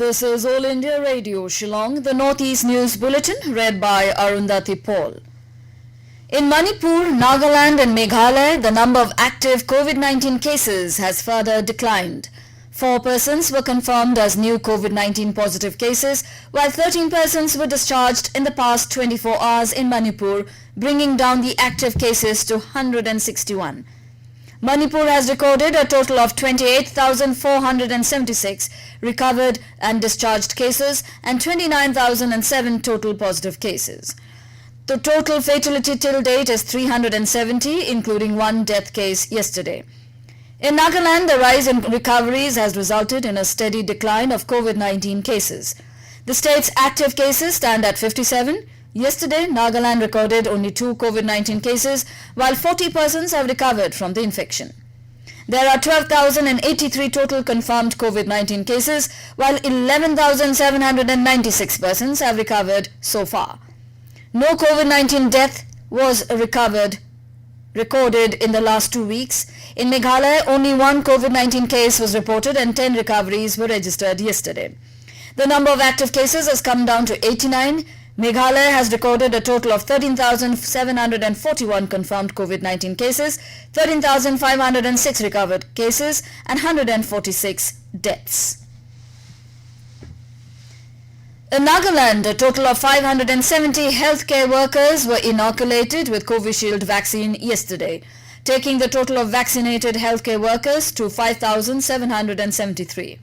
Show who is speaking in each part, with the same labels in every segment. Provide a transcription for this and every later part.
Speaker 1: This is All India Radio Shillong, the Northeast News Bulletin, read by Arundhati Paul. In Manipur, Nagaland and Meghalaya, the number of active COVID-19 cases has further declined. 4 persons were confirmed as new COVID-19 positive cases, while 13 persons were discharged in the past 24 hours in Manipur, bringing down the active cases to 161. Manipur has recorded a total of 28,476 recovered and discharged cases and 29,007 total positive cases. The total fatality till date is 370, including 1 death case yesterday. In Nagaland, the rise in recoveries has resulted in a steady decline of COVID-19 cases. The state's active cases stand at 57. Yesterday, Nagaland recorded only 2 COVID-19 cases, while 40 persons have recovered from the infection. There are 12,083 total confirmed COVID-19 cases, while 11,796 persons have recovered so far. No COVID-19 death was recorded in the last 2 weeks. In Meghalaya, only 1 COVID-19 case was reported and 10 recoveries were registered yesterday. The number of active cases has come down to 89. Meghalaya has recorded a total of 13,741 confirmed COVID-19 cases, 13,506 recovered cases and 146 deaths. In Nagaland, a total of 570 healthcare workers were inoculated with Covishield vaccine yesterday, taking the total of vaccinated healthcare workers to 5,773.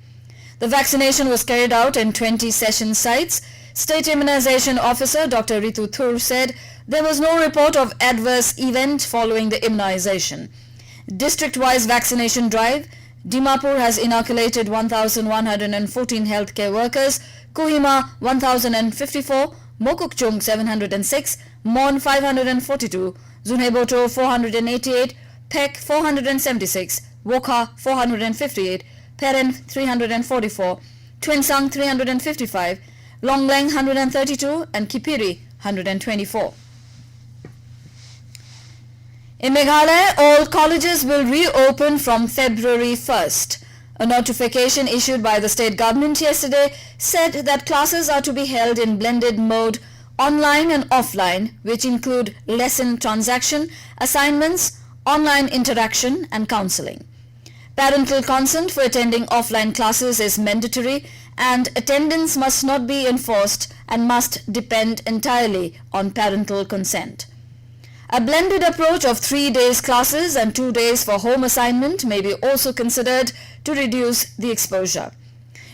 Speaker 1: The vaccination was carried out in 20 session sites. State Immunization Officer Dr. Ritu Thur said there was no report of adverse event following the immunization. District-wise vaccination drive, Dimapur has inoculated 1,114 healthcare workers, Kohima 1,054, Mokokchung 706, Mon 542, Zunheboto 488, Pek 476, Wokha 458, Peren 344, Twinsang 355, Longleng 132 and Kipiri 124. In Meghalaya, all colleges will reopen from February 1st. A notification issued by the state government yesterday said that classes are to be held in blended mode, online and offline, which include lesson transaction, assignments, online interaction and counseling. Parental consent for attending offline classes is mandatory and attendance must not be enforced and must depend entirely on parental consent. A blended approach of 3 days classes and 2 days for home assignment may be also considered to reduce the exposure.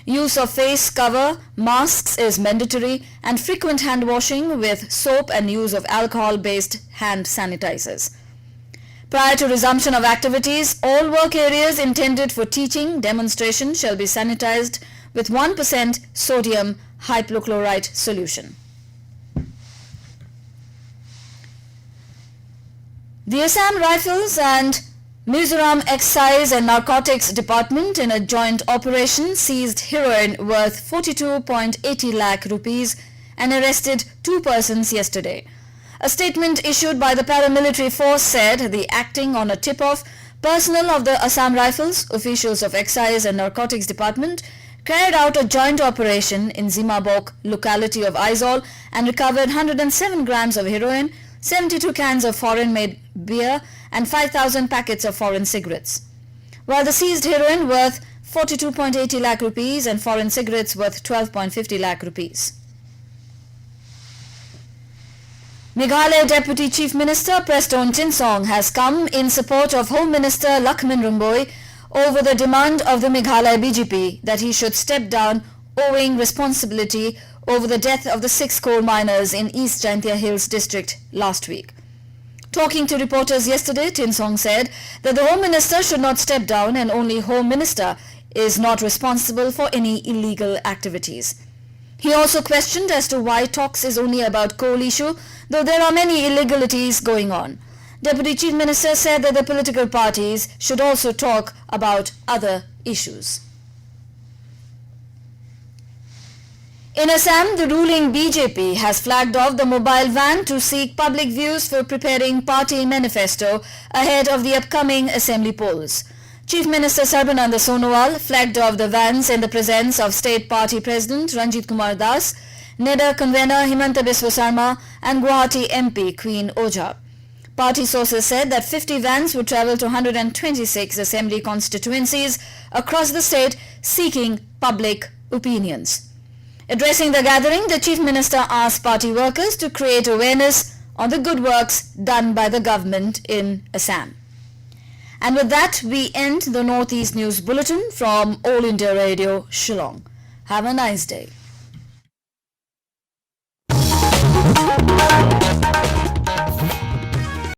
Speaker 1: Use of face cover, masks is mandatory and frequent hand washing with soap and use of alcohol-based hand sanitizers. Prior to resumption of activities, all work areas intended for teaching demonstration shall be sanitized with 1% sodium hypochlorite solution. The Assam Rifles and Mizoram Excise and Narcotics Department in a joint operation seized heroin worth 42.80 lakh rupees and arrested 2 persons yesterday. A statement issued by the paramilitary force said the acting on a tip-off, personnel of the Assam Rifles, officials of Excise and Narcotics Department, carried out a joint operation in Zimabok locality of Aizawl and recovered 107 grams of heroin, 72 cans of foreign-made beer and 5,000 packets of foreign cigarettes. While the seized heroin worth 42.80 lakh rupees and foreign cigarettes worth 12.50 lakh rupees. Meghalaya Deputy Chief Minister Preston Chinsong has come in support of Home Minister Lakmin Rumboi over the demand of the Meghalaya BJP that he should step down owing responsibility over the death of the 6 coal miners in East Jaintia Hills district last week. Talking to reporters yesterday, Chinsong said that the Home Minister should not step down and only Home Minister is not responsible for any illegal activities. He also questioned as to why talks is only about coal issue, though there are many illegalities going on. Deputy Chief Minister said that the political parties should also talk about other issues. In Assam, the ruling BJP has flagged off the mobile van to seek public views for preparing party manifesto ahead of the upcoming assembly polls. Chief Minister Sarbananda Sonowal flagged off the vans in the presence of State Party President Ranjit Kumar Das, NEDA convener Himanta Biswa Sarma and Guwahati MP Queen Oja. Party sources said that 50 vans would travel to 126 assembly constituencies across the state seeking public opinions. Addressing the gathering, the Chief Minister asked party workers to create awareness on the good works done by the government in Assam. And with that, we end the Northeast News Bulletin from All India Radio, Shillong. Have a nice day.